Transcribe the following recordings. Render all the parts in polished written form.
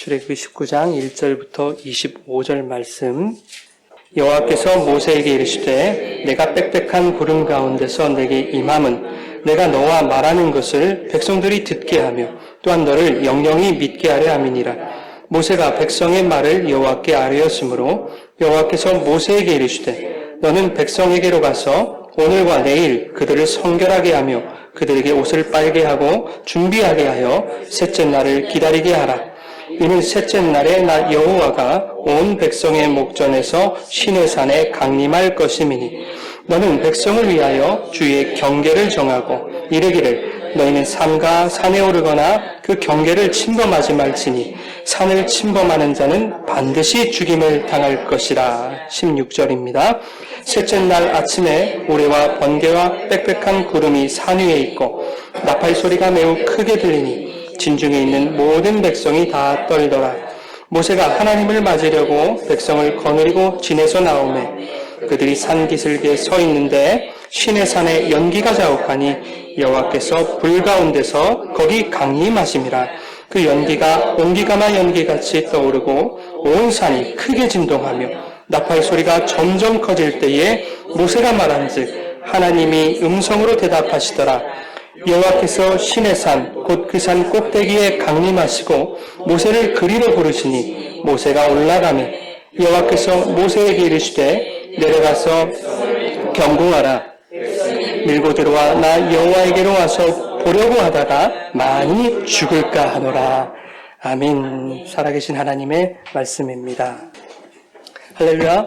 출애굽기 19장 1절부터 25절 말씀. 여호와께서 모세에게 이르시되 내가 빽빽한 구름 가운데서 내게 임함은 내가 너와 말하는 것을 백성들이 듣게 하며 또한 너를 영영히 믿게 하려 함이니라. 모세가 백성의 말을 여호와께 아뢰었으므로 여호와께서 모세에게 이르시되 너는 백성에게로 가서 오늘과 내일 그들을 성결하게 하며 그들에게 옷을 빨게 하고 준비하게 하여 셋째 날을 기다리게 하라. 이는 셋째 날에 나 여호와가 온 백성의 목전에서 시내산에 강림할 것임이니 너는 백성을 위하여 주의 경계를 정하고 이르기를 너희는 삼가 산에 오르거나 그 경계를 침범하지 말지니 산을 침범하는 자는 반드시 죽임을 당할 것이라. 16절입니다. 셋째 날 아침에 우레와 번개와 빽빽한 구름이 산 위에 있고 나팔 소리가 매우 크게 들리니 진중에 있는 모든 백성이 다 떨더라. 모세가 하나님을 맞으려고 백성을 거느리고 진에서 나오매 그들이 산 기슭에 서 있는데 시내산에 연기가 자욱하니 여호와께서 불 가운데서 거기 강림하심이라. 그 연기가 온기가마 연기같이 떠오르고 온 산이 크게 진동하며 나팔 소리가 점점 커질 때에 모세가 말한즉 하나님이 음성으로 대답하시더라. 여호와께서 시내산 곧 그 산 꼭대기에 강림하시고 모세를 그리로 부르시니 모세가 올라가매 여호와께서 모세에게 이르시되 내려가서 경궁하라. 밀고 들어와 나 여호와에게로 와서 보려고 하다가 많이 죽을까 하노라. 아멘. 살아계신 하나님의 말씀입니다. 할렐루야.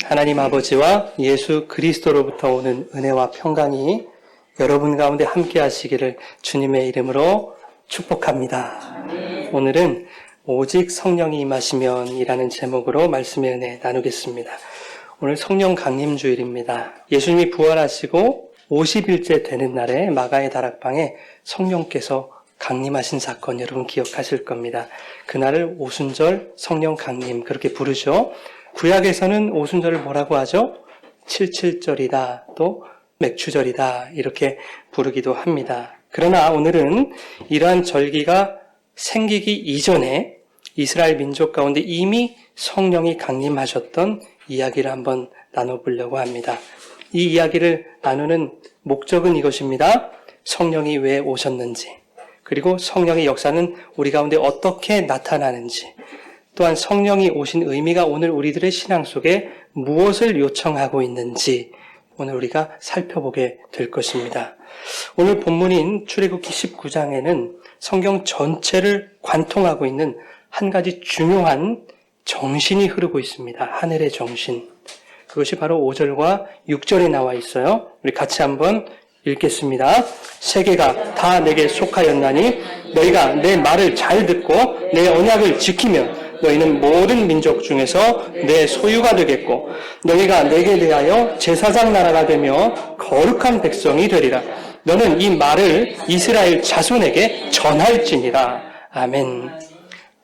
하나님 아버지와 예수 그리스도로부터 오는 은혜와 평강이 여러분 가운데 함께 하시기를 주님의 이름으로 축복합니다. 오늘은 오직 성령이 임하시면 이라는 제목으로 말씀의 은혜 나누겠습니다. 오늘 성령 강림 주일입니다. 예수님이 부활하시고 50일째 되는 날에 마가의 다락방에 성령께서 강림하신 사건 여러분 기억하실 겁니다. 그날을 오순절 성령 강림 그렇게 부르죠. 구약에서는 오순절을 뭐라고 하죠? 칠칠절이다 또 맥추절이다 이렇게 부르기도 합니다. 그러나 오늘은 이러한 절기가 생기기 이전에 이스라엘 민족 가운데 이미 성령이 강림하셨던 이야기를 한번 나눠보려고 합니다. 이 이야기를 나누는 목적은 이것입니다. 성령이 왜 오셨는지, 그리고 성령의 역사는 우리 가운데 어떻게 나타나는지, 또한 성령이 오신 의미가 오늘 우리들의 신앙 속에 무엇을 요청하고 있는지 오늘 우리가 살펴보게 될 것입니다. 오늘 본문인 출애굽기 19장에는 성경 전체를 관통하고 있는 한 가지 중요한 정신이 흐르고 있습니다. 하늘의 정신. 그것이 바로 5절과 6절에 나와 있어요. 우리 같이 한번 읽겠습니다. 세계가 다 내게 속하였나니 너희가 내 말을 잘 듣고 내 언약을 지키면 너희는 모든 민족 중에서 내 소유가 되겠고 너희가 내게 대하여 제사장 나라가 되며 거룩한 백성이 되리라. 너는 이 말을 이스라엘 자손에게 전할지니라. 아멘.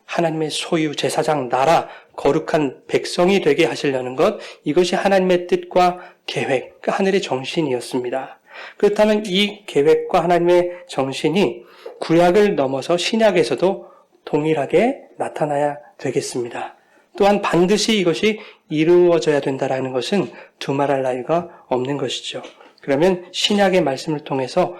하나님의 소유, 제사장 나라, 거룩한 백성이 되게 하시려는 것, 이것이 하나님의 뜻과 계획, 그 하늘의 정신이었습니다. 그렇다면 이 계획과 하나님의 정신이 구약을 넘어서 신약에서도 동일하게 나타나야 되겠습니다. 또한 반드시 이것이 이루어져야 된다는 것은 두말할 나위가 없는 것이죠. 그러면 신약의 말씀을 통해서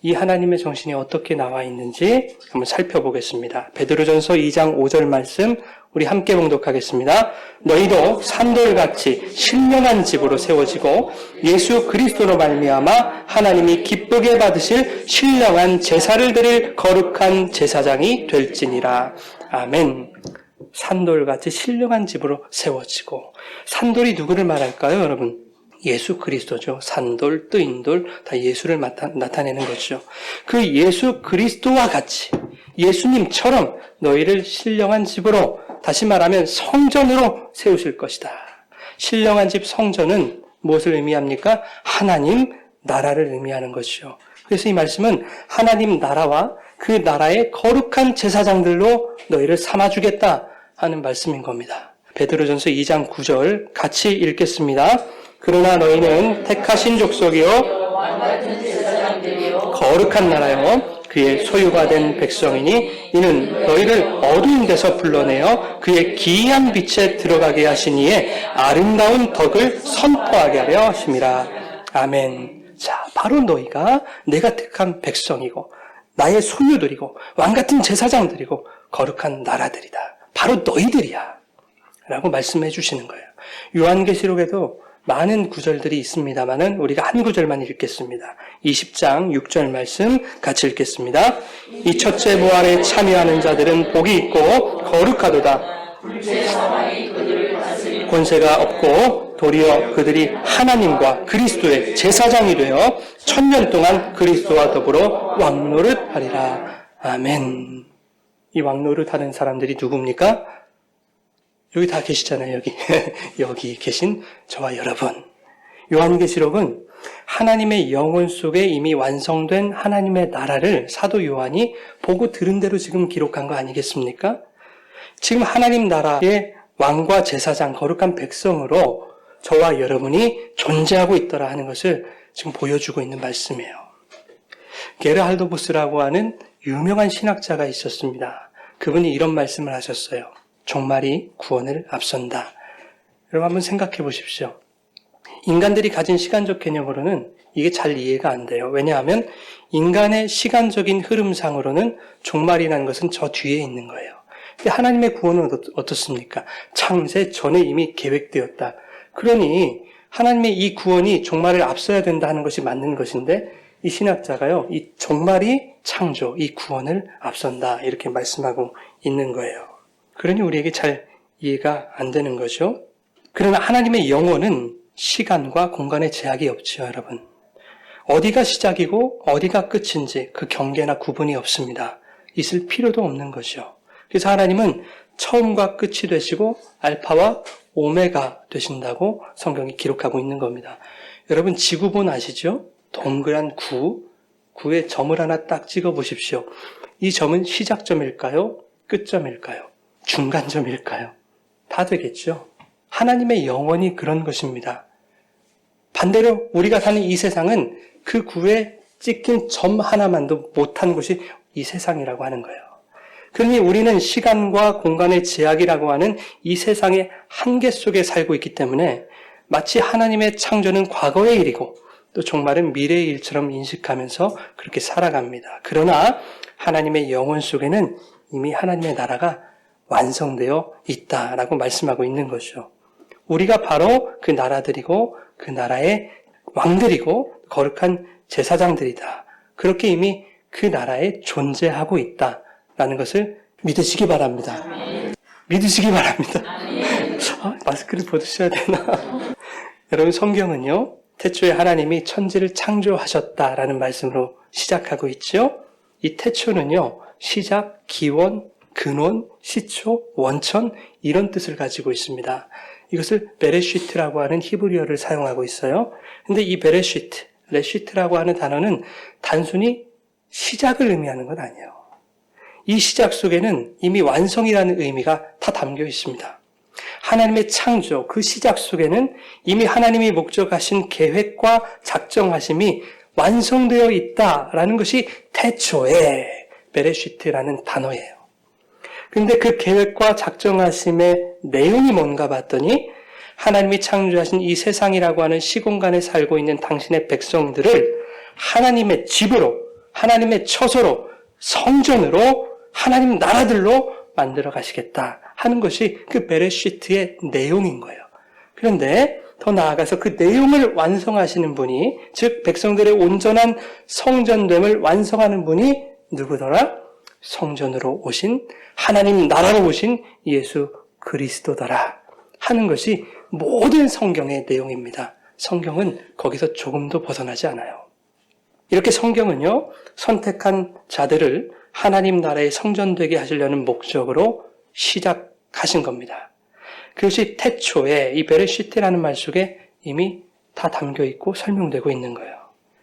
이 하나님의 정신이 어떻게 나와 있는지 한번 살펴보겠습니다. 베드로전서 2장 5절 말씀 우리 함께 봉독하겠습니다. 너희도 산돌같이 신령한 집으로 세워지고 예수 그리스도로 말미암아 하나님이 기쁘게 받으실 신령한 제사를 드릴 거룩한 제사장이 될지니라. 아멘. 산돌같이 신령한 집으로 세워지고, 산돌이 누구를 말할까요, 여러분? 예수 그리스도죠. 산돌, 뜨인돌 다 예수를 나타내는 것이죠. 그 예수 그리스도와 같이 예수님처럼 너희를 신령한 집으로, 다시 말하면 성전으로 세우실 것이다. 신령한 집 성전은 무엇을 의미합니까? 하나님 나라를 의미하는 것이죠. 그래서 이 말씀은 하나님 나라와 그 나라의 거룩한 제사장들로 너희를 삼아주겠다 하는 말씀인 겁니다. 베드로전서 2장 9절 같이 읽겠습니다. 그러나 너희는 택하신 족속이요 거룩한 나라요 그의 소유가 된 백성이니 이는 너희를 어두운 데서 불러내어 그의 기이한 빛에 들어가게 하시니에 아름다운 덕을 선포하게 하려 하심이라. 아멘. 자, 바로 너희가 내가 택한 백성이고 나의 소유들이고 왕같은 제사장들이고 거룩한 나라들이다. 바로 너희들이야 라고 말씀해 주시는 거예요. 요한계시록에도 많은 구절들이 있습니다만은 우리가 한 구절만 읽겠습니다. 20장 6절 말씀 같이 읽겠습니다. 이 첫째 부활에 참여하는 자들은 복이 있고 거룩하도다. 권세가 없고 도리어 그들이 하나님과 그리스도의 제사장이 되어 1000년 동안 그리스도와 더불어 왕노릇하리라. 아멘. 이 왕노릇하는 사람들이 누굽니까? 여기 다 계시잖아요. 여기 계신 저와 여러분. 요한계시록은 하나님의 영혼 속에 이미 완성된 하나님의 나라를 사도 요한이 보고 들은 대로 지금 기록한 거 아니겠습니까? 지금 하나님 나라의 왕과 제사장, 거룩한 백성으로 저와 여러분이 존재하고 있더라 하는 것을 지금 보여주고 있는 말씀이에요. 게르할도부스라고 하는 유명한 신학자가 있었습니다. 그분이 이런 말씀을 하셨어요. 종말이 구원을 앞선다. 여러분 한번 생각해 보십시오. 인간들이 가진 시간적 개념으로는 이게 잘 이해가 안 돼요. 왜냐하면 인간의 시간적인 흐름상으로는 종말이라는 것은 저 뒤에 있는 거예요. 근데 하나님의 구원은 어떻습니까? 창세 전에 이미 계획되었다. 그러니 하나님의 이 구원이 종말을 앞서야 된다 하는 것이 맞는 것인데 이 신학자가요, 이 종말이 창조, 이 구원을 앞선다 이렇게 말씀하고 있는 거예요. 그러니 우리에게 잘 이해가 안 되는 거죠. 그러나 하나님의 영혼은 시간과 공간의 제약이 없지요, 여러분. 어디가 시작이고 어디가 끝인지 그 경계나 구분이 없습니다. 있을 필요도 없는 거죠. 그래서 하나님은 처음과 끝이 되시고 알파와 오메가 되신다고 성경이 기록하고 있는 겁니다. 여러분 지구본 아시죠? 동그란 구에 점을 하나 딱 찍어 보십시오. 이 점은 시작점일까요? 끝점일까요? 중간점일까요? 다 되겠죠. 하나님의 영혼이 그런 것입니다. 반대로 우리가 사는 이 세상은 그 구에 찍힌 점 하나만도 못한 곳이 이 세상이라고 하는 거예요. 그러니 우리는 시간과 공간의 제약이라고 하는 이 세상의 한계 속에 살고 있기 때문에 마치 하나님의 창조는 과거의 일이고 또 종말은 미래의 일처럼 인식하면서 그렇게 살아갑니다. 그러나 하나님의 영혼 속에는 이미 하나님의 나라가 완성되어 있다라고 말씀하고 있는 것이죠. 우리가 바로 그 나라들이고 그 나라의 왕들이고 거룩한 제사장들이다. 그렇게 이미 그 나라에 존재하고 있다라는 것을 믿으시기 바랍니다. 믿으시기 바랍니다. 마스크를 벗으셔야 되나? 여러분 성경은요. 태초에 하나님이 천지를 창조하셨다라는 말씀으로 시작하고 있죠. 이 태초는요. 시작, 기원, 근원, 시초, 원천 이런 뜻을 가지고 있습니다. 이것을 베레시트라고 하는 히브리어를 사용하고 있어요. 근데 이 베레시트, 레시트라고 하는 단어는 단순히 시작을 의미하는 건 아니에요. 이 시작 속에는 이미 완성이라는 의미가 다 담겨 있습니다. 하나님의 창조, 그 시작 속에는 이미 하나님이 목적하신 계획과 작정하심이 완성되어 있다라는 것이 태초에 베레시트라는 단어예요. 근데 그 계획과 작정하심의 내용이 뭔가 봤더니 하나님이 창조하신 이 세상이라고 하는 시공간에 살고 있는 당신의 백성들을 하나님의 집으로, 하나님의 처소로, 성전으로, 하나님 나라들로 만들어 가시겠다 하는 것이 그 베레시트의 내용인 거예요. 그런데 더 나아가서 그 내용을 완성하시는 분이, 즉 백성들의 온전한 성전됨을 완성하는 분이 누구더라? 성전으로 오신, 하나님 나라로 오신 예수 그리스도더라 하는 것이 모든 성경의 내용입니다. 성경은 거기서 조금도 벗어나지 않아요. 이렇게 성경은요, 선택한 자들을 하나님 나라의 성전되게 하시려는 목적으로 시작하신 겁니다. 그것이 태초에 이 베레시트라는 말 속에 이미 다 담겨 있고 설명되고 있는 거예요.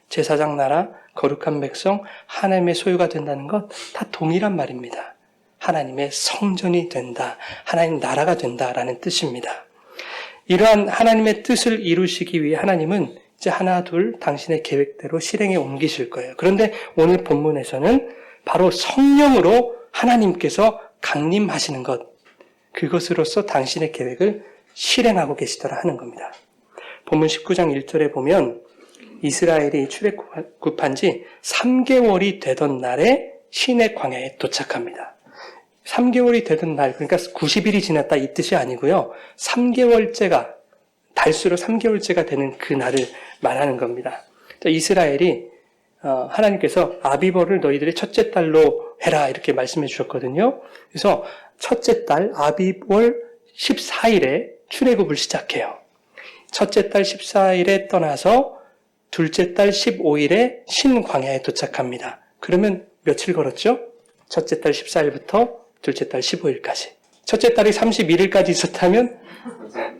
제사장 나라, 거룩한 백성, 하나님의 소유가 된다는 것 다 동일한 말입니다. 하나님의 성전이 된다, 하나님 나라가 된다라는 뜻입니다. 이러한 하나님의 뜻을 이루시기 위해 하나님은 이제 하나 둘 당신의 계획대로 실행에 옮기실 거예요. 그런데 오늘 본문에서는 바로 성령으로 하나님께서 강림하시는 것, 그것으로서 당신의 계획을 실행하고 계시더라 하는 겁니다. 본문 19장 1절에 보면 이스라엘이 출애굽한 지 3개월이 되던 날에 시내 광야에 도착합니다. 3개월이 되던 날, 그러니까 90일이 지났다 이 뜻이 아니고요. 3개월째가, 달수로 3개월째가 되는 그 날을 말하는 겁니다. 이스라엘이 하나님께서 아비벌을 너희들의 첫째 달로 해라 이렇게 말씀해 주셨거든요. 그래서 첫째 달 아비벌 14일에 출애굽을 시작해요. 첫째 달 14일에 떠나서 둘째 달 15일에 신광야에 도착합니다. 그러면 며칠 걸었죠? 첫째 달 14일부터 둘째 달 15일까지. 첫째 달이 31일까지 있었다면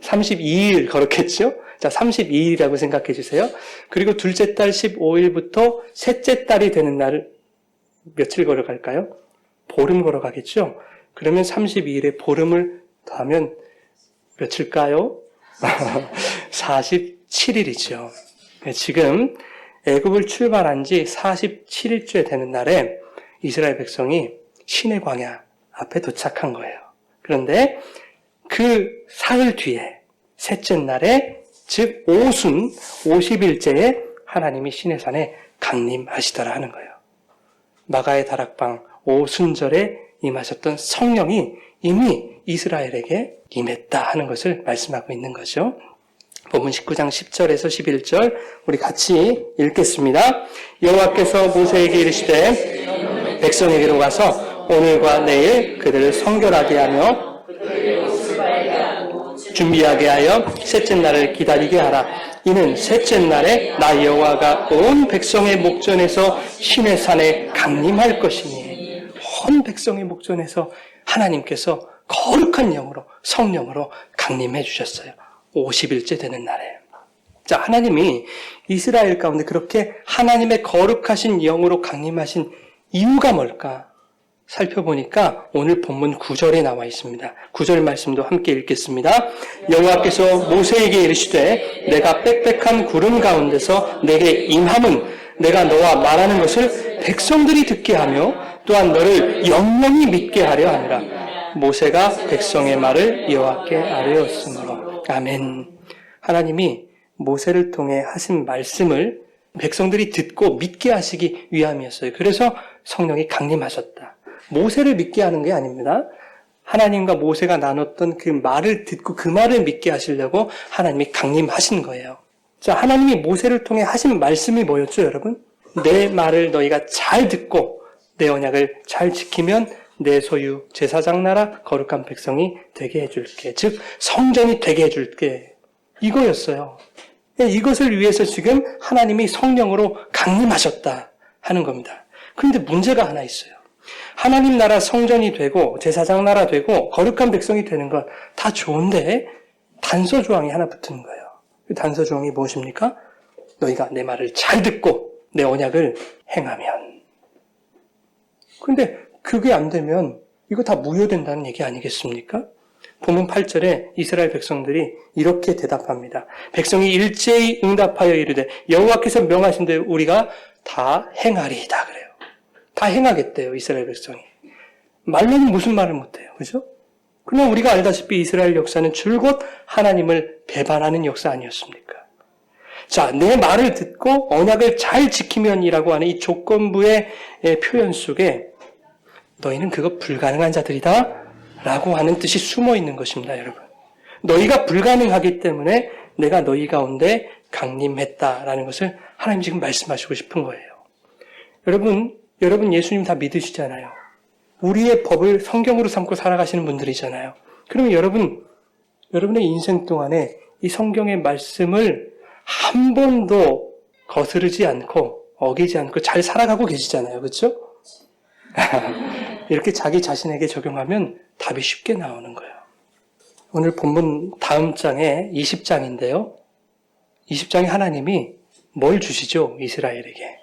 32일 걸었겠죠? 자, 32일이라고 생각해 주세요. 그리고 둘째 달 15일부터 셋째 달이 되는 날을 며칠 걸어갈까요? 보름 걸어가겠죠? 그러면 32일에 보름을 더하면 며칠까요? 47일이죠. 지금 애굽을 출발한 지 47일째 되는 날에 이스라엘 백성이 시내 광야 앞에 도착한 거예요. 그런데 그 사흘 뒤에 셋째 날에 즉 오순 50일째에 하나님이 시내산에 강림하시더라 하는 거예요. 마가의 다락방 오순절에 임하셨던 성령이 이미 이스라엘에게 임했다 하는 것을 말씀하고 있는 거죠. 본문 19장 10절에서 11절 우리 같이 읽겠습니다. 여호와께서 모세에게 이르시되 백성에게로 가서 오늘과 내일 그들을 성결하게 하며 준비하게 하여 셋째 날을 기다리게 하라. 이는 셋째 날에 나 여호와가 온 백성의 목전에서 시내 산에 강림할 것이니 온 백성의 목전에서 하나님께서 거룩한 영으로 성령으로 강림해 주셨어요. 50일째 되는 날에. 자, 하나님이 이스라엘 가운데 그렇게 하나님의 거룩하신 영으로 강림하신 이유가 뭘까? 살펴보니까 오늘 본문 9절에 나와 있습니다. 9절 말씀도 함께 읽겠습니다. 여호와께서 모세에게 이르시되 내가 빽빽한 구름 가운데서 내게 임함은 내가 너와 말하는 것을 백성들이 듣게 하며 또한 너를 영영히 믿게 하려 하니라. 모세가 백성의 말을 여호와께 아뢰었으므로. 아멘. 하나님이 모세를 통해 하신 말씀을 백성들이 듣고 믿게 하시기 위함이었어요. 그래서 성령이 강림하셨다. 모세를 믿게 하는 게 아닙니다. 하나님과 모세가 나눴던 그 말을 듣고 그 말을 믿게 하시려고 하나님이 강림하신 거예요. 자, 하나님이 모세를 통해 하신 말씀이 뭐였죠, 여러분? 내 말을 너희가 잘 듣고 내 언약을 잘 지키면 내 소유 제사장 나라 거룩한 백성이 되게 해줄게. 즉 성전이 되게 해줄게. 이거였어요. 이것을 위해서 지금 하나님이 성령으로 강림하셨다 하는 겁니다. 그런데 문제가 하나 있어요. 하나님 나라 성전이 되고 제사장 나라 되고 거룩한 백성이 되는 건 다 좋은데 단서 조항이 하나 붙는 거예요. 그 단서 조항이 무엇입니까? 너희가 내 말을 잘 듣고 내 언약을 행하면. 그런데 그게 안 되면 이거 다 무효된다는 얘기 아니겠습니까? 본문 8절에 이스라엘 백성들이 이렇게 대답합니다. 백성이 일제히 응답하여 이르되 여호와께서 명하신 대로 우리가 다 행하리이다 그래요. 다 행하겠대요, 이스라엘 백성이. 말로는 무슨 말을 못해요, 그죠? 그러나 우리가 알다시피 이스라엘 역사는 줄곧 하나님을 배반하는 역사 아니었습니까? 자, 내 말을 듣고 언약을 잘 지키면이라고 하는 이 조건부의 표현 속에 너희는 그거 불가능한 자들이다 라고 하는 뜻이 숨어 있는 것입니다, 여러분. 너희가 불가능하기 때문에 내가 너희 가운데 강림했다라는 것을 하나님 지금 말씀하시고 싶은 거예요. 여러분 예수님 다 믿으시잖아요. 우리의 법을 성경으로 삼고 살아가시는 분들이잖아요. 그러면 여러분의 인생 동안에 이 성경의 말씀을 한 번도 거스르지 않고 어기지 않고 잘 살아가고 계시잖아요. 그렇죠? 이렇게 자기 자신에게 적용하면 답이 쉽게 나오는 거예요. 오늘 본문 다음 장에 20장인데요. 20장에 하나님이 뭘 주시죠? 이스라엘에게.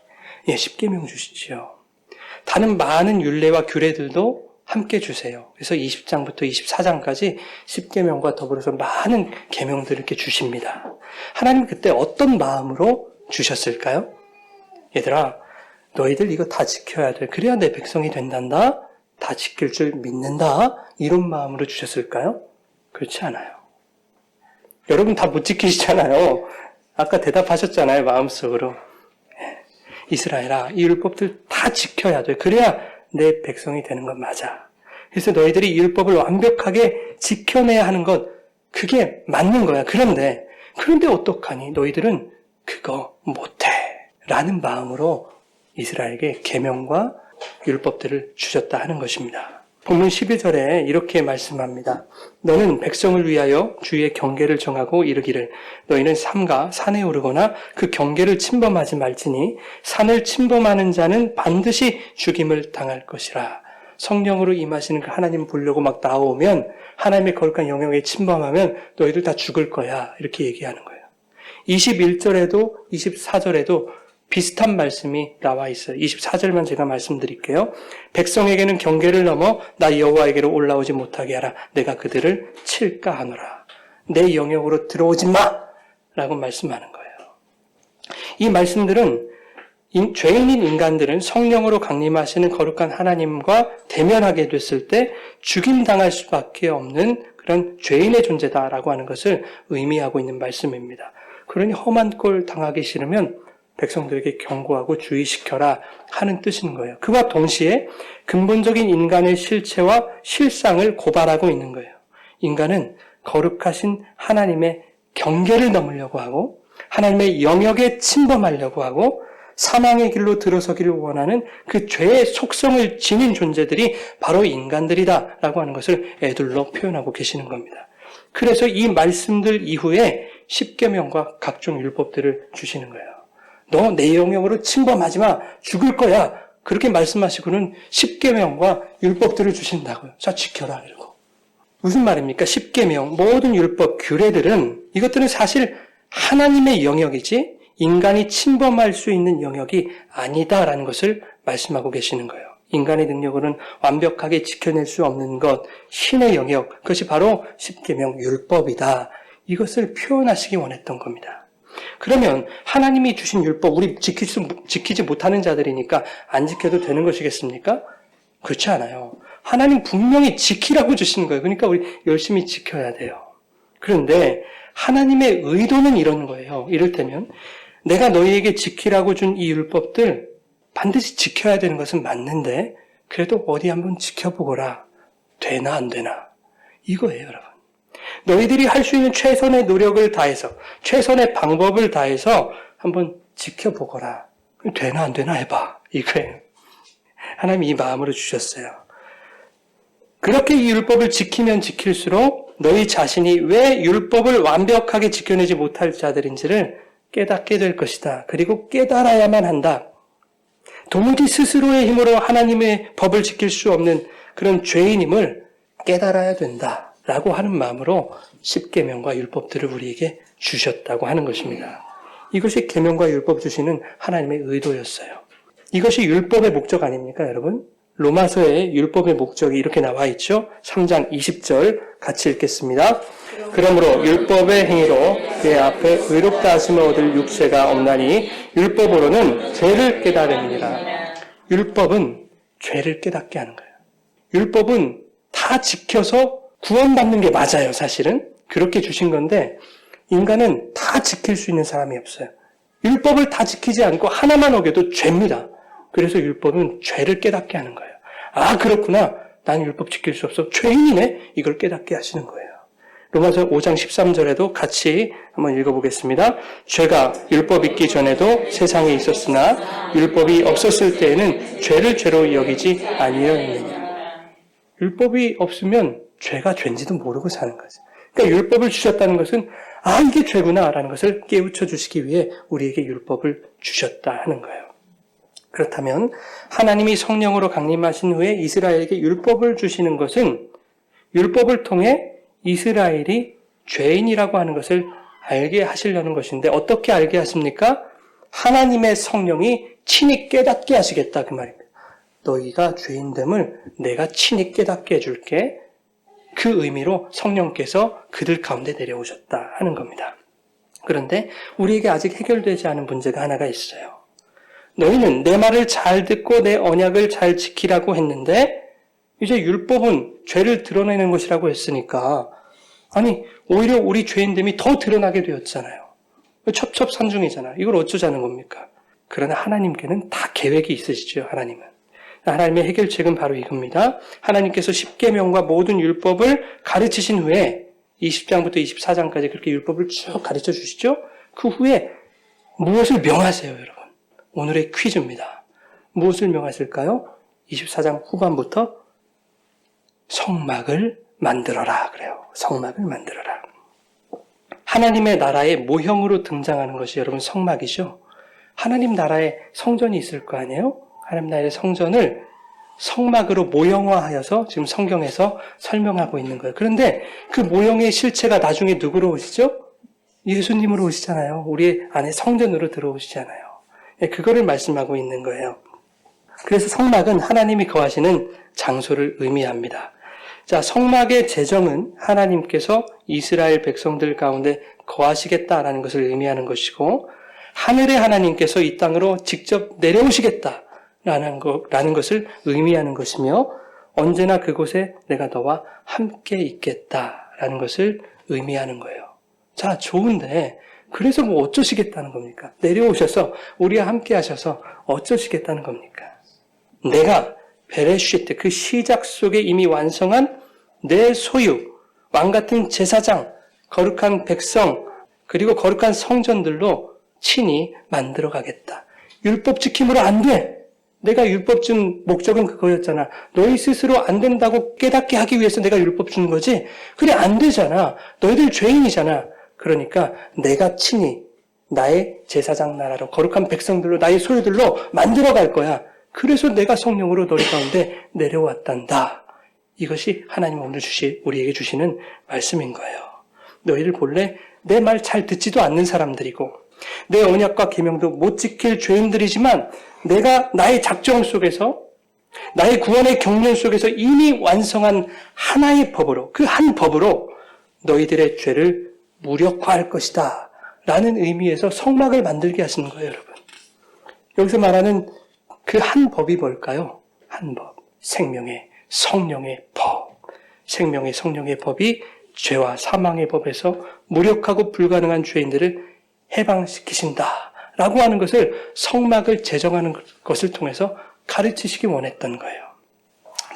예, 십계명 주시죠. 다른 많은 율례와 규례들도 함께 주세요. 그래서 20장부터 24장까지 십계명과 더불어서 많은 계명들을 이렇게 주십니다. 하나님 그때 어떤 마음으로 주셨을까요? 얘들아, 너희들 이거 다 지켜야 돼. 그래야 내 백성이 된단다. 다 지킬 줄 믿는다. 이런 마음으로 주셨을까요? 그렇지 않아요. 여러분 다 못 지키시잖아요. 아까 대답하셨잖아요. 마음속으로. 이스라엘아, 이 율법들 다 지켜야 돼. 그래야 내 백성이 되는 건 맞아. 그래서 너희들이 이 율법을 완벽하게 지켜내야 하는 것, 그게 맞는 거야. 그런데 어떡하니? 너희들은 그거 못해. 라는 마음으로 이스라엘에게 계명과 율법들을 주셨다 하는 것입니다. 본문 12절에 이렇게 말씀합니다. 너는 백성을 위하여 주의 경계를 정하고 이르기를 너희는 삼가 산에 오르거나 그 경계를 침범하지 말지니 산을 침범하는 자는 반드시 죽임을 당할 것이라. 성령으로 임하시는 그 하나님 보려고 막 나오면 하나님의 거룩한 영역에 침범하면 너희들 다 죽을 거야. 이렇게 얘기하는 거예요. 21절에도 24절에도 비슷한 말씀이 나와 있어요. 24절만 제가 말씀드릴게요. 백성에게는 경계를 넘어 나 여호와에게로 올라오지 못하게 하라. 내가 그들을 칠까 하노라. 내 영역으로 들어오지 마! 라고 말씀하는 거예요. 이 말씀들은 죄인인 인간들은 성령으로 강림하시는 거룩한 하나님과 대면하게 됐을 때 죽임당할 수밖에 없는 그런 죄인의 존재다라고 하는 것을 의미하고 있는 말씀입니다. 그러니 험한 꼴 당하기 싫으면 백성들에게 경고하고 주의시켜라 하는 뜻인 거예요. 그와 동시에 근본적인 인간의 실체와 실상을 고발하고 있는 거예요. 인간은 거룩하신 하나님의 경계를 넘으려고 하고 하나님의 영역에 침범하려고 하고 사망의 길로 들어서기를 원하는 그 죄의 속성을 지닌 존재들이 바로 인간들이다라고 하는 것을 애둘러 표현하고 계시는 겁니다. 그래서 이 말씀들 이후에 십계명과 각종 율법들을 주시는 거예요. 너 내 영역으로 침범하지 마. 죽을 거야. 그렇게 말씀하시고는 십계명과 율법들을 주신다고요. 자, 지켜라. 이러고. 무슨 말입니까? 십계명, 모든 율법, 규례들은 이것들은 사실 하나님의 영역이지 인간이 침범할 수 있는 영역이 아니다라는 것을 말씀하고 계시는 거예요. 인간의 능력으로는 완벽하게 지켜낼 수 없는 것, 신의 영역, 그것이 바로 십계명 율법이다. 이것을 표현하시기 원했던 겁니다. 그러면 하나님이 주신 율법, 우리 지키지 못하는 자들이니까 안 지켜도 되는 것이겠습니까? 그렇지 않아요. 하나님 분명히 지키라고 주신 거예요. 그러니까 우리 열심히 지켜야 돼요. 그런데 하나님의 의도는 이런 거예요. 이를테면 내가 너희에게 지키라고 준 이 율법들 반드시 지켜야 되는 것은 맞는데 그래도 어디 한번 지켜보거라. 되나 안 되나. 이거예요, 여러분. 너희들이 할 수 있는 최선의 노력을 다해서 최선의 방법을 다해서 한번 지켜보거라. 되나 안 되나 해봐. 이거예요. 하나님이 이 마음으로 주셨어요. 그렇게 이 율법을 지키면 지킬수록 너희 자신이 왜 율법을 완벽하게 지켜내지 못할 자들인지를 깨닫게 될 것이다. 그리고 깨달아야만 한다. 도무지 스스로의 힘으로 하나님의 법을 지킬 수 없는 그런 죄인임을 깨달아야 된다. 라고 하는 마음으로 십계명과 율법들을 우리에게 주셨다고 하는 것입니다. 이것이 계명과 율법 주시는 하나님의 의도였어요. 이것이 율법의 목적 아닙니까, 여러분? 로마서의 율법의 목적이 이렇게 나와 있죠. 3장 20절 같이 읽겠습니다. 그러므로 율법의 행위로 그의 앞에 의롭다 하심을 얻을 육체가 없나니 율법으로는 죄를 깨달음이니라. 율법은 죄를 깨닫게 하는 거예요. 율법은 다 지켜서 구원받는 게 맞아요, 사실은. 그렇게 주신 건데 인간은 다 지킬 수 있는 사람이 없어요. 율법을 다 지키지 않고 하나만 어겨도 죄입니다. 그래서 율법은 죄를 깨닫게 하는 거예요. 아, 그렇구나. 난 율법 지킬 수 없어. 죄인이네. 이걸 깨닫게 하시는 거예요. 로마서 5장 13절에도 같이 한번 읽어보겠습니다. 죄가 율법 있기 전에도 세상에 있었으나 율법이 없었을 때에는 죄를 죄로 여기지 아니하였느니라. 율법이 없으면 죄가 죄인지도 모르고 사는 거죠. 그러니까 율법을 주셨다는 것은 아, 이게 죄구나라는 것을 깨우쳐 주시기 위해 우리에게 율법을 주셨다 하는 거예요. 그렇다면 하나님이 성령으로 강림하신 후에 이스라엘에게 율법을 주시는 것은 율법을 통해 이스라엘이 죄인이라고 하는 것을 알게 하시려는 것인데 어떻게 알게 하십니까? 하나님의 성령이 친히 깨닫게 하시겠다 그 말입니다. 너희가 죄인됨을 내가 친히 깨닫게 해줄게. 그 의미로 성령께서 그들 가운데 내려오셨다 하는 겁니다. 그런데 우리에게 아직 해결되지 않은 문제가 하나가 있어요. 너희는 내 말을 잘 듣고 내 언약을 잘 지키라고 했는데 이제 율법은 죄를 드러내는 것이라고 했으니까 아니 오히려 우리 죄인됨이 더 드러나게 되었잖아요. 첩첩산중이잖아요. 이걸 어쩌자는 겁니까? 그러나 하나님께는 다 계획이 있으시죠. 하나님은. 하나님의 해결책은 바로 이겁니다. 하나님께서 십계명과 모든 율법을 가르치신 후에 20장부터 24장까지 그렇게 율법을 쭉 가르쳐 주시죠. 그 후에 무엇을 명하세요, 여러분? 오늘의 퀴즈입니다. 무엇을 명하실까요? 24장 후반부터 성막을 만들어라 그래요. 성막을 만들어라. 하나님의 나라의 모형으로 등장하는 것이 여러분 성막이죠. 하나님 나라에 성전이 있을 거 아니에요? 하나님 나라의 성전을 성막으로 모형화하여서 지금 성경에서 설명하고 있는 거예요. 그런데 그 모형의 실체가 나중에 누구로 오시죠? 예수님으로 오시잖아요. 우리 안에 성전으로 들어오시잖아요. 그거를 말씀하고 있는 거예요. 그래서 성막은 하나님이 거하시는 장소를 의미합니다. 자, 성막의 제정은 하나님께서 이스라엘 백성들 가운데 거하시겠다라는 것을 의미하는 것이고 하늘의 하나님께서 이 땅으로 직접 내려오시겠다라는 것을 의미하는 것이며 언제나 그곳에 내가 너와 함께 있겠다라는 것을 의미하는 거예요. 자, 좋은데 그래서 뭐 어쩌시겠다는 겁니까? 내려오셔서 우리와 함께 하셔서 어쩌시겠다는 겁니까? 내가 베레시트 그 시작 속에 이미 완성한 내 소유, 왕같은 제사장, 거룩한 백성, 그리고 거룩한 성전들로 친히 만들어 가겠다. 율법 지킴으로 안 돼. 내가 율법 준 목적은 그거였잖아. 너희 스스로 안 된다고 깨닫게 하기 위해서 내가 율법 준 거지. 그래 안 되잖아. 너희들 죄인이잖아. 그러니까 내가 친히 나의 제사장 나라로 거룩한 백성들로 나의 소유들로 만들어 갈 거야. 그래서 내가 성령으로 너희 가운데 내려왔단다. 이것이 하나님 오늘 우리에게 주시는 말씀인 거예요. 너희들 본래 내 말 잘 듣지도 않는 사람들이고 내 언약과 계명도 못 지킬 죄인들이지만 내가 나의 작정 속에서 나의 구원의 경륜 속에서 이미 완성한 하나의 법으로 그 한 법으로 너희들의 죄를 무력화할 것이다 라는 의미에서 성막을 만들게 하시는 거예요. 여러분. 여기서 말하는 그 한 법이 뭘까요? 한 법. 생명의 성령의 법. 생명의 성령의 법이 죄와 사망의 법에서 무력하고 불가능한 죄인들을 해방시키신다 라고 하는 것을 성막을 제정하는 것을 통해서 가르치시기 원했던 거예요.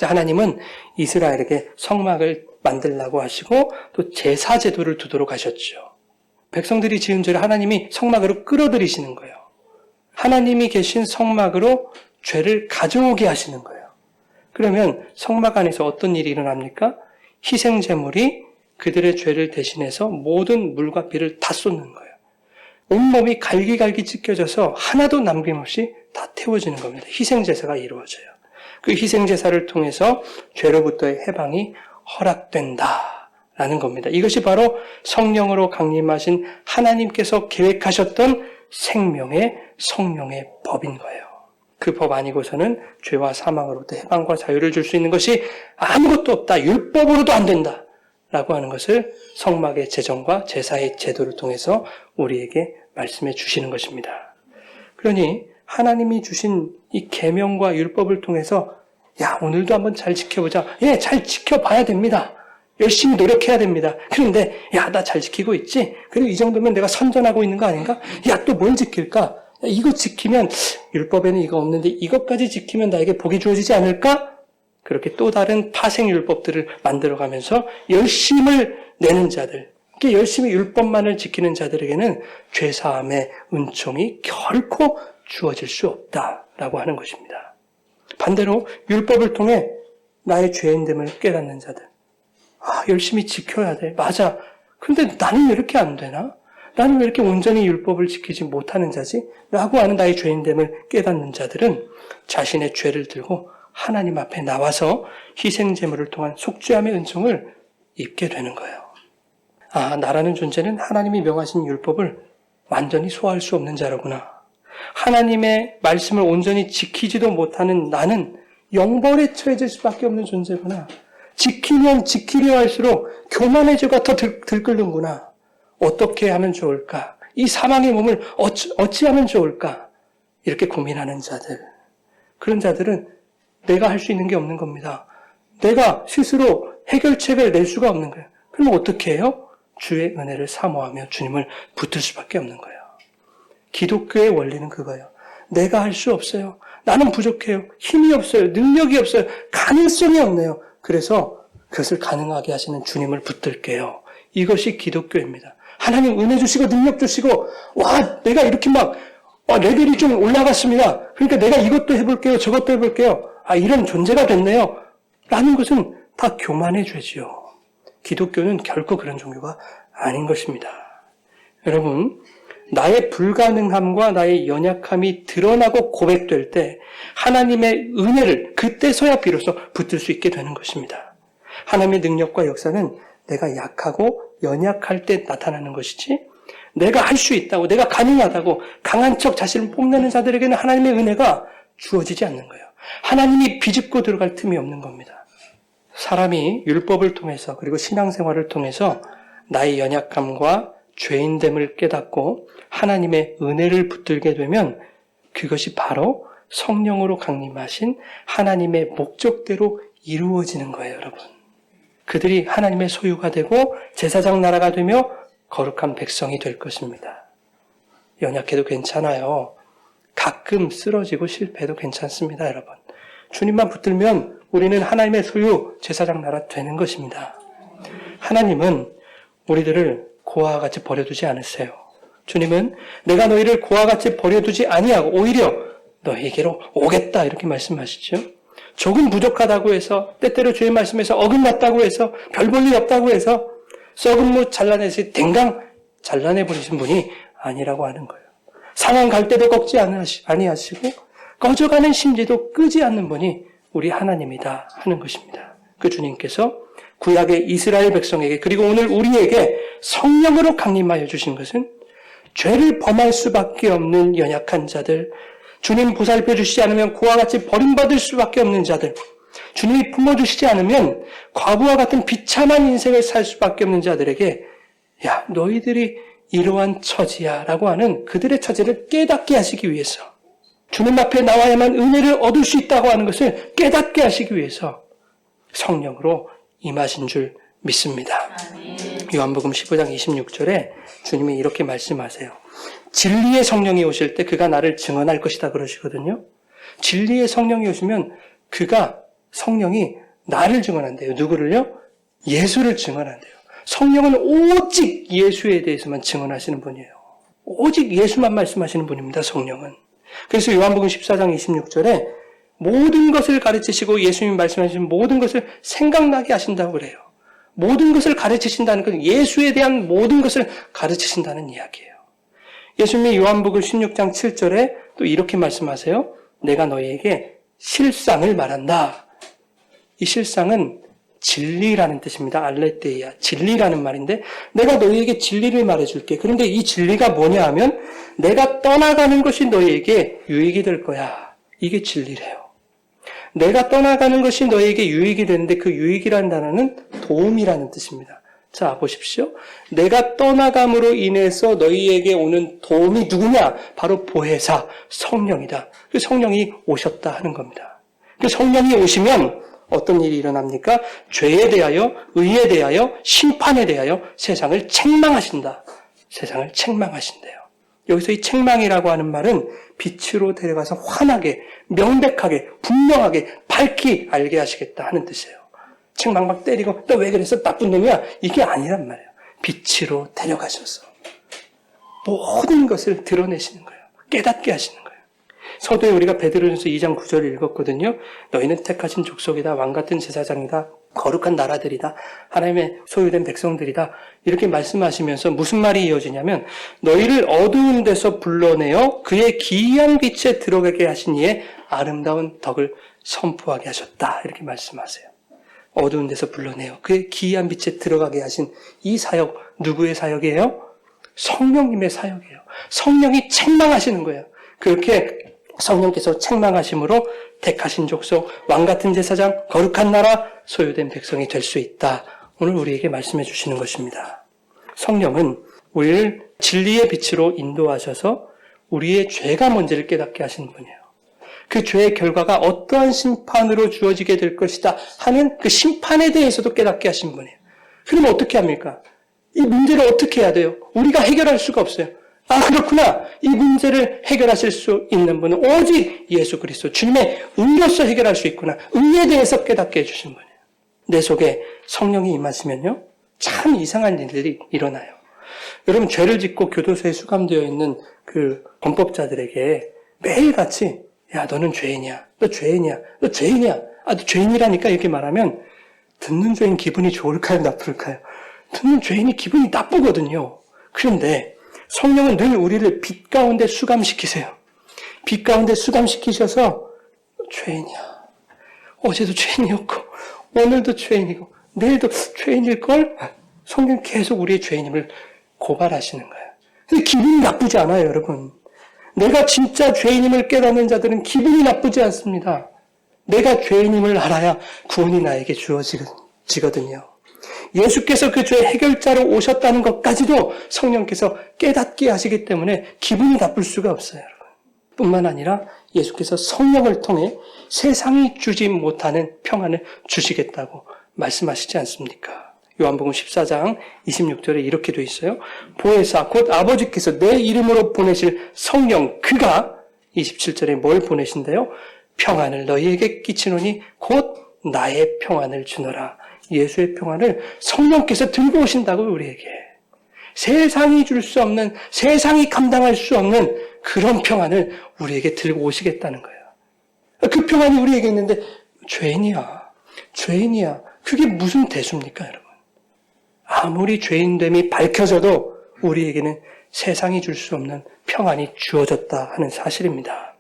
하나님은 이스라엘에게 성막을 만들라고 하시고 또 제사 제도를 두도록 하셨죠. 백성들이 지은 죄를 하나님이 성막으로 끌어들이시는 거예요. 하나님이 계신 성막으로 죄를 가져오게 하시는 거예요. 그러면 성막 안에서 어떤 일이 일어납니까? 희생제물이 그들의 죄를 대신해서 모든 물과 비를 다 쏟는 거예요. 온몸이 갈기갈기 찢겨져서 하나도 남김없이 다 태워지는 겁니다. 희생제사가 이루어져요. 그 희생제사를 통해서 죄로부터의 해방이 허락된다라는 겁니다. 이것이 바로 성령으로 강림하신 하나님께서 계획하셨던 생명의 성령의 법인 거예요. 그 법 아니고서는 죄와 사망으로부터 해방과 자유를 줄 수 있는 것이 아무것도 없다. 율법으로도 안 된다. 라고 하는 것을 성막의 제정과 제사의 제도를 통해서 우리에게 말씀해 주시는 것입니다. 그러니 하나님이 주신 이 계명과 율법을 통해서 야, 오늘도 한번 잘 지켜보자. 예, 잘 지켜봐야 됩니다. 열심히 노력해야 됩니다. 그런데 야, 나 잘 지키고 있지? 그리고 이 정도면 내가 선전하고 있는 거 아닌가? 야, 또 뭘 지킬까? 야, 이거 지키면 율법에는 이거 없는데 이것까지 지키면 나에게 복이 주어지지 않을까? 그렇게 또 다른 파생율법들을 만들어가면서 열심을 내는 자들, 열심히 율법만을 지키는 자들에게는 죄사함의 은총이 결코 주어질 수 없다라고 하는 것입니다. 반대로 율법을 통해 나의 죄인됨을 깨닫는 자들, 열심히 지켜야 돼. 맞아. 근데 나는 왜 이렇게 안 되나? 나는 왜 이렇게 온전히 율법을 지키지 못하는 자지? 라고 하는 나의 죄인됨을 깨닫는 자들은 자신의 죄를 들고 하나님 앞에 나와서 희생제물을 통한 속죄함의 은총을 입게 되는 거예요. 나라는 존재는 하나님이 명하신 율법을 완전히 소화할 수 없는 자로구나. 하나님의 말씀을 온전히 지키지도 못하는 나는 영벌에 처해질 수밖에 없는 존재구나. 지키면 지키려 할수록 교만의 죄가 더 들끓는구나. 어떻게 하면 좋을까? 이 사망의 몸을 어찌하면 좋을까? 이렇게 고민하는 자들, 그런 자들은 내가 할 수 있는 게 없는 겁니다. 내가 스스로 해결책을 낼 수가 없는 거예요. 그럼 어떻게 해요? 주의 은혜를 사모하며 주님을 붙들 수밖에 없는 거예요. 기독교의 원리는 그거예요. 내가 할 수 없어요. 나는 부족해요. 힘이 없어요. 능력이 없어요. 가능성이 없네요. 그래서 그것을 가능하게 하시는 주님을 붙들게요. 이것이 기독교입니다. 하나님 은혜 주시고 능력 주시고 와 내가 이렇게 막 레벨이 좀 올라갔습니다. 그러니까 내가 이것도 해볼게요. 저것도 해볼게요. 이런 존재가 됐네요. 라는 것은 다 교만의 죄지요. 기독교는 결코 그런 종교가 아닌 것입니다. 여러분, 나의 불가능함과 나의 연약함이 드러나고 고백될 때 하나님의 은혜를 그때서야 비로소 붙들 수 있게 되는 것입니다. 하나님의 능력과 역사는 내가 약하고 연약할 때 나타나는 것이지 내가 할 수 있다고 내가 가능하다고 강한 척 자신을 뽐내는 자들에게는 하나님의 은혜가 주어지지 않는 거예요. 하나님이 비집고 들어갈 틈이 없는 겁니다. 사람이 율법을 통해서 그리고 신앙생활을 통해서 나의 연약함과 죄인됨을 깨닫고 하나님의 은혜를 붙들게 되면 그것이 바로 성령으로 강림하신 하나님의 목적대로 이루어지는 거예요, 여러분. 그들이 하나님의 소유가 되고 제사장 나라가 되며 거룩한 백성이 될 것입니다. 연약해도 괜찮아요. 가끔 쓰러지고 실패해도 괜찮습니다, 여러분. 주님만 붙들면 우리는 하나님의 소유, 제사장 나라 되는 것입니다. 하나님은 우리들을 고아와 같이 버려두지 않으세요. 주님은 내가 너희를 고아와 같이 버려두지 아니하고 오히려 너희에게로 오겠다 이렇게 말씀하시죠. 조금 부족하다고 해서 때때로 주의 말씀에서 어긋났다고 해서 별 볼 일 없다고 해서 썩은 무 잘라내시 댕강 잘라내버리신 분이 아니라고 하는 거예요. 상한 갈 때도 꺾지 아니하시고 꺼져가는 심지도 끄지 않는 분이 우리 하나님이다 하는 것입니다. 그 주님께서 구약의 이스라엘 백성에게 그리고 오늘 우리에게 성령으로 강림하여 주신 것은 죄를 범할 수밖에 없는 연약한 자들, 주님 보살펴 주시지 않으면 고아와 같이 버림받을 수밖에 없는 자들, 주님이 품어주시지 않으면 과부와 같은 비참한 인생을 살 수밖에 없는 자들에게 야 너희들이 이러한 처지야 라고 하는 그들의 처지를 깨닫게 하시기 위해서 주님 앞에 나와야만 은혜를 얻을 수 있다고 하는 것을 깨닫게 하시기 위해서 성령으로 임하신 줄 믿습니다. 요한복음 15장 26절에 주님이 이렇게 말씀하세요. 진리의 성령이 오실 때 그가 나를 증언할 것이다 그러시거든요. 진리의 성령이 오시면 성령이 나를 증언한대요. 누구를요? 예수를 증언한대요. 성령은 오직 예수에 대해서만 증언하시는 분이에요. 오직 예수만 말씀하시는 분입니다. 성령은. 그래서 요한복음 14장 26절에 모든 것을 가르치시고 예수님이 말씀하신 모든 것을 생각나게 하신다고 그래요. 모든 것을 가르치신다는 건 예수에 대한 모든 것을 가르치신다는 이야기예요. 예수님이 요한복음 16장 7절에 또 이렇게 말씀하세요. 내가 너희에게 실상을 말한다. 이 실상은 진리라는 뜻입니다. 알레테이아, 진리라는 말인데 내가 너희에게 진리를 말해줄게. 그런데 이 진리가 뭐냐 하면 내가 떠나가는 것이 너희에게 유익이 될 거야. 이게 진리래요. 내가 떠나가는 것이 너희에게 유익이 되는데 그 유익이라는 단어는 도움이라는 뜻입니다. 자, 보십시오. 내가 떠나감으로 인해서 너희에게 오는 도움이 누구냐? 바로 보혜사, 성령이다. 그 성령이 오셨다 하는 겁니다. 그 성령이 오시면 어떤 일이 일어납니까? 죄에 대하여, 의에 대하여, 심판에 대하여 세상을 책망하신다. 세상을 책망하신대요. 여기서 이 책망이라고 하는 말은 빛으로 데려가서 환하게, 명백하게, 분명하게, 밝히 알게 하시겠다 하는 뜻이에요. 책망 막 때리고 또 왜 그래서 나쁜 놈이야? 이게 아니란 말이에요. 빛으로 데려가셔서 모든 것을 드러내시는 거예요. 깨닫게 하시는 거예요. 서두에 우리가 베드로전서 2장 9절을 읽었거든요. 너희는 택하신 족속이다. 왕같은 제사장이다. 거룩한 나라들이다. 하나님의 소유된 백성들이다. 이렇게 말씀하시면서 무슨 말이 이어지냐면 너희를 어두운 데서 불러내어 그의 기이한 빛에 들어가게 하신 이의 아름다운 덕을 선포하게 하셨다. 이렇게 말씀하세요. 어두운 데서 불러내어 그의 기이한 빛에 들어가게 하신 이 사역, 누구의 사역이에요? 성령님의 사역이에요. 성령이 책망하시는 거예요. 그렇게 성령께서 책망하심으로 택하신 족속, 왕같은 제사장, 거룩한 나라, 소유된 백성이 될 수 있다. 오늘 우리에게 말씀해 주시는 것입니다. 성령은 우리를 진리의 빛으로 인도하셔서 우리의 죄가 뭔지를 깨닫게 하시는 분이에요. 그 죄의 결과가 어떠한 심판으로 주어지게 될 것이다 하는 그 심판에 대해서도 깨닫게 하신 분이에요. 그럼 어떻게 합니까? 이 문제를 어떻게 해야 돼요? 우리가 해결할 수가 없어요. 아, 그렇구나. 이 문제를 해결하실 수 있는 분은 오직 예수 그리스도 주님의 은로서 해결할 수 있구나. 은에 대해서 깨닫게 해주신 분이에요. 내 속에 성령이 임하시면요, 참 이상한 일들이 일어나요. 여러분, 죄를 짓고 교도소에 수감되어 있는 그 범법자들에게 매일같이 야, 너는 죄인이야. 너 죄인이야. 너 죄인이야. 아, 너 죄인이라니까 이렇게 말하면 듣는 죄인 기분이 좋을까요? 나쁠까요? 듣는 죄인이 기분이 나쁘거든요. 그런데 성령은 늘 우리를 빛 가운데 수감시키세요. 빛 가운데 수감시키셔서 죄인이야. 어제도 죄인이었고 오늘도 죄인이고 내일도 죄인일걸? 성령 계속 우리의 죄인임을 고발하시는 거예요. 근데 기분이 나쁘지 않아요, 여러분. 내가 진짜 죄인임을 깨닫는 자들은 기분이 나쁘지 않습니다. 내가 죄인임을 알아야 구원이 나에게 주어지거든요. 예수께서 그 죄의 해결자로 오셨다는 것까지도 성령께서 깨닫게 하시기 때문에 기분이 나쁠 수가 없어요, 여러분. 뿐만 아니라 예수께서 성령을 통해 세상이 주지 못하는 평안을 주시겠다고 말씀하시지 않습니까? 요한복음 14장 26절에 이렇게 돼 있어요. 보혜사 곧 아버지께서 내 이름으로 보내실 성령 그가 27절에 뭘 보내신대요? 평안을 너희에게 끼치노니 곧 나의 평안을 주노라. 예수의 평안을 성령께서 들고 오신다고요, 우리에게. 세상이 줄 수 없는, 세상이 감당할 수 없는 그런 평안을 우리에게 들고 오시겠다는 거예요. 그 평안이 우리에게 있는데 죄인이야. 그게 무슨 대수입니까, 여러분? 아무리 죄인됨이 밝혀져도 우리에게는 세상이 줄 수 없는 평안이 주어졌다 하는 사실입니다.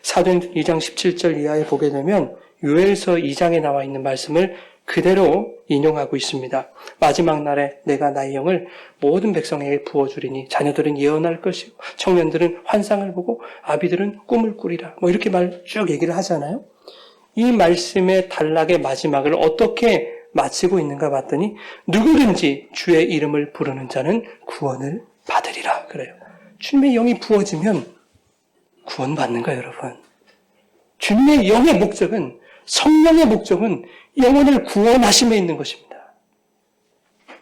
사도행전 2장 17절 이하에 보게 되면 요엘서 2장에 나와 있는 말씀을 그대로 인용하고 있습니다. 마지막 날에 내가 나의 영을 모든 백성에게 부어주리니 자녀들은 예언할 것이고 청년들은 환상을 보고 아비들은 꿈을 꾸리라. 이렇게 쭉 얘기를 하잖아요. 이 말씀의 단락의 마지막을 어떻게 마치고 있는가 봤더니 누구든지 주의 이름을 부르는 자는 구원을 받으리라 그래요. 주님의 영이 부어지면 구원받는 거예요, 여러분. 주님의 영의 목적은, 성령의 목적은 영혼을 구원하심에 있는 것입니다.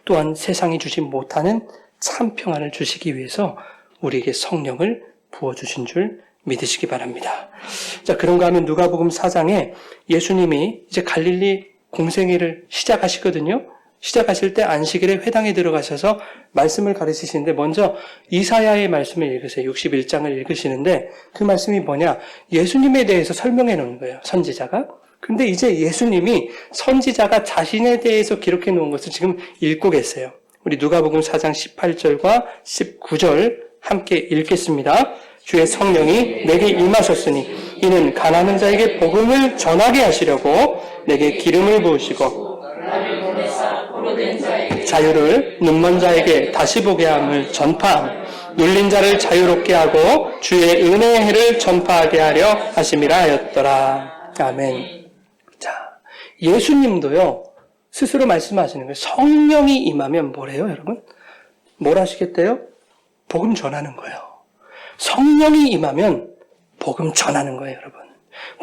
또한 세상이 주지 못하는 참 평안을 주시기 위해서 우리에게 성령을 부어주신 줄 믿으시기 바랍니다. 자, 그런가 하면 누가복음 4장에 예수님이 이제 갈릴리 공생애를 시작하시거든요. 시작하실 때 안식일에 회당에 들어가셔서 말씀을 가르치시는데 먼저 이사야의 말씀을 읽으세요. 61장을 읽으시는데 그 말씀이 뭐냐? 예수님에 대해서 설명해 놓은 거예요. 선지자가. 근데 이제 예수님이 선지자가 자신에 대해서 기록해 놓은 것을 지금 읽고 계세요. 우리 누가복음 4장 18절과 19절 함께 읽겠습니다. 주의 성령이 내게 임하셨으니 이는 가난한 자에게 복음을 전하게 하시려고 내게 기름을 부으시고 자유를 눈먼 자에게 다시 보게 함을 전파함 눌린 자를 자유롭게 하고 주의 은혜의 해를 전파하게 하려 하심이라 하였더라. 아멘. 자, 예수님도요 스스로 말씀하시는 거예요. 성령이 임하면 뭐래요, 여러분? 뭘 하시겠대요? 복음 전하는 거예요. 성령이 임하면 복음 전하는 거예요, 여러분.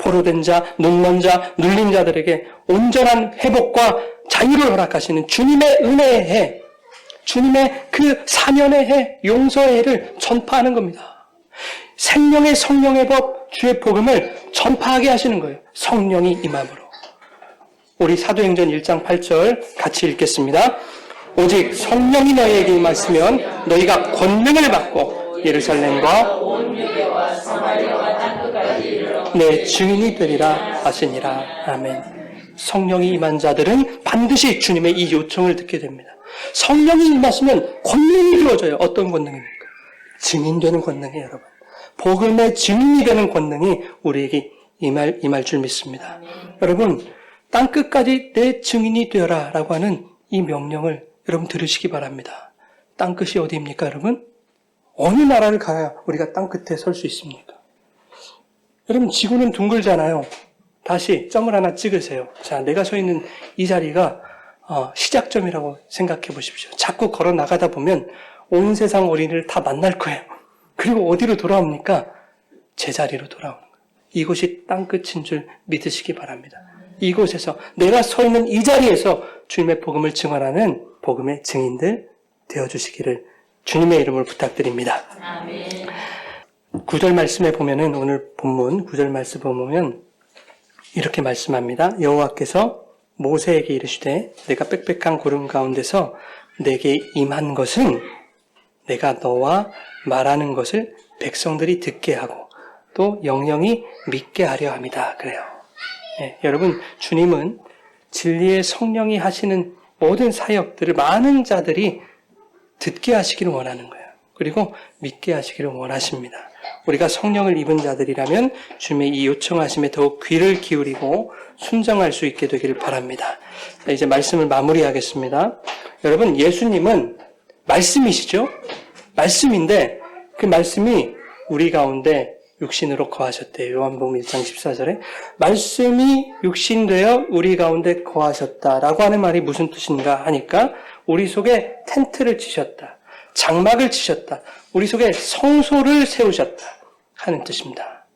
포로된 자, 눈먼 자, 눌린 자들에게 온전한 회복과 자유를 허락하시는 주님의 은혜의 해, 주님의 그 사면의 해, 용서의 해를 전파하는 겁니다. 생명의 성령의 법, 주의 복음을 전파하게 하시는 거예요. 성령이 임함으로. 우리 사도행전 1장 8절 같이 읽겠습니다. 오직 성령이 너희에게 임하시면 너희가 권능을 받고 예루살렘과 내 증인이 되리라 하시니라. 아멘. 성령이 임한 자들은 반드시 주님의 이 요청을 듣게 됩니다. 성령이 임하시면 권능이 주어져요. 어떤 권능입니까? 증인되는 권능이에요, 여러분. 복음의 증인이 되는 권능이 우리에게 임할 줄 믿습니다. 여러분, 땅끝까지 내 증인이 되어라 라고 하는 이 명령을 여러분 들으시기 바랍니다. 땅끝이 어디입니까, 여러분? 어느 나라를 가야 우리가 땅끝에 설 수 있습니까? 여러분, 지구는 둥글잖아요. 다시 점을 하나 찍으세요. 자, 내가 서 있는 이 자리가 시작점이라고 생각해 보십시오. 자꾸 걸어 나가다 보면 온 세상 어린이를 다 만날 거예요. 그리고 어디로 돌아옵니까? 제자리로 돌아오는 거예요. 이곳이 땅끝인 줄 믿으시기 바랍니다. 이곳에서 내가 서 있는 이 자리에서 주님의 복음을 증언하는 복음의 증인들 되어주시기를 주님의 이름으로 부탁드립니다. 아멘. 9절 말씀에 보면은 오늘 본문 9절 말씀 보면 이렇게 말씀합니다. 여호와께서 모세에게 이르시되 내가 빽빽한 구름 가운데서 내게 임한 것은 내가 너와 말하는 것을 백성들이 듣게 하고 또 영영이 믿게 하려 함이다. 그래요. 네, 여러분 주님은 진리의 성령이 하시는 모든 사역들을 많은 자들이 듣게 하시기를 원하는 거예요. 그리고 믿게 하시기를 원하십니다. 우리가 성령을 입은 자들이라면 주님의 이 요청하심에 더욱 귀를 기울이고 순종할 수 있게 되기를 바랍니다. 자, 이제 말씀을 마무리하겠습니다. 여러분 예수님은 말씀이시죠? 말씀인데 그 말씀이 우리 가운데 육신으로 거하셨대요. 요한복음 1장 14절에 말씀이 육신되어 우리 가운데 거하셨다라고 하는 말이 무슨 뜻인가 하니까 우리 속에 텐트를 치셨다. 장막을 치셨다. 우리 속에 성소를 세우셨다 하는 뜻입니다.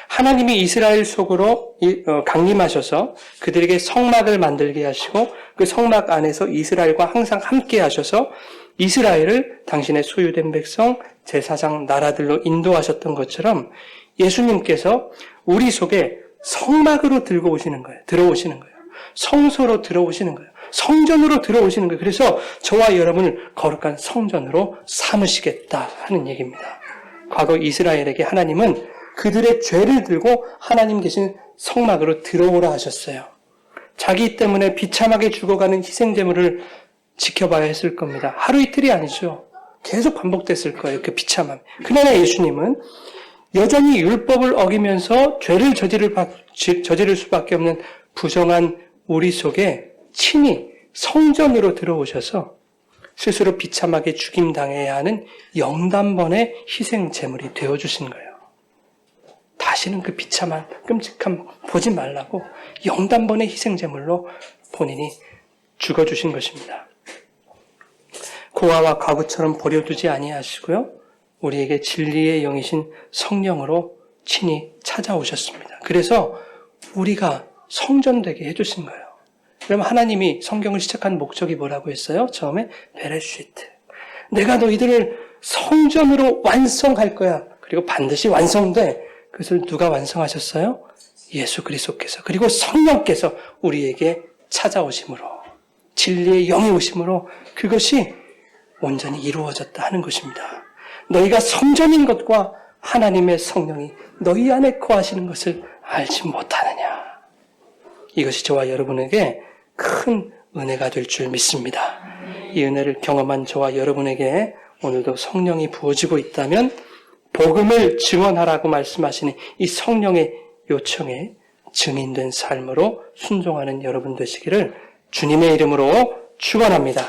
하나님이 이스라엘 속으로 강림하셔서 그들에게 성막을 만들게 하시고 그 성막 안에서 이스라엘과 항상 함께 하셔서 이스라엘을 당신의 소유된 백성, 제사장 나라들로 인도하셨던 것처럼 예수님께서 우리 속에 성막으로 들어오시는 거예요. 성소로 들어오시는 거예요. 성전으로 들어오시는 거예요. 그래서 저와 여러분을 거룩한 성전으로 삼으시겠다 하는 얘기입니다. 과거 이스라엘에게 하나님은 그들의 죄를 들고 하나님 계신 성막으로 들어오라 하셨어요. 자기 때문에 비참하게 죽어가는 희생제물을 지켜봐야 했을 겁니다. 하루 이틀이 아니죠. 계속 반복됐을 거예요. 그 비참함. 그러나 예수님은 여전히 율법을 어기면서 죄를 저지를 수밖에 없는 부정한 우리 속에 친히 성전으로 들어오셔서 스스로 비참하게 죽임당해야 하는 영단번의 희생제물이 되어주신 거예요. 다시는 그 비참한 끔찍함 보지 말라고 영단번의 희생제물로 본인이 죽어주신 것입니다. 고아와 과부처럼 버려두지 아니하시고요. 우리에게 진리의 영이신 성령으로 친히 찾아오셨습니다. 그래서 우리가 성전되게 해주신 거예요. 그러면 하나님이 성경을 시작한 목적이 뭐라고 했어요? 처음에 베레시트. 내가 너희들을 성전으로 완성할 거야. 그리고 반드시 완성돼. 그것을 누가 완성하셨어요? 예수 그리스도께서. 그리고 성령께서 우리에게 찾아오심으로 진리의 영이 오심으로 그것이 온전히 이루어졌다 하는 것입니다. 너희가 성전인 것과 하나님의 성령이 너희 안에 거하시는 것을 알지 못하느냐. 이것이 저와 여러분에게 큰 은혜가 될 줄 믿습니다. 이 은혜를 경험한 저와 여러분에게 오늘도 성령이 부어지고 있다면 복음을 증언하라고 말씀하시는 이 성령의 요청에 증인된 삶으로 순종하는 여러분 되시기를 주님의 이름으로 축원합니다.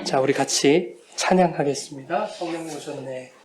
자, 우리 같이 찬양하겠습니다. 성령이 오셨네.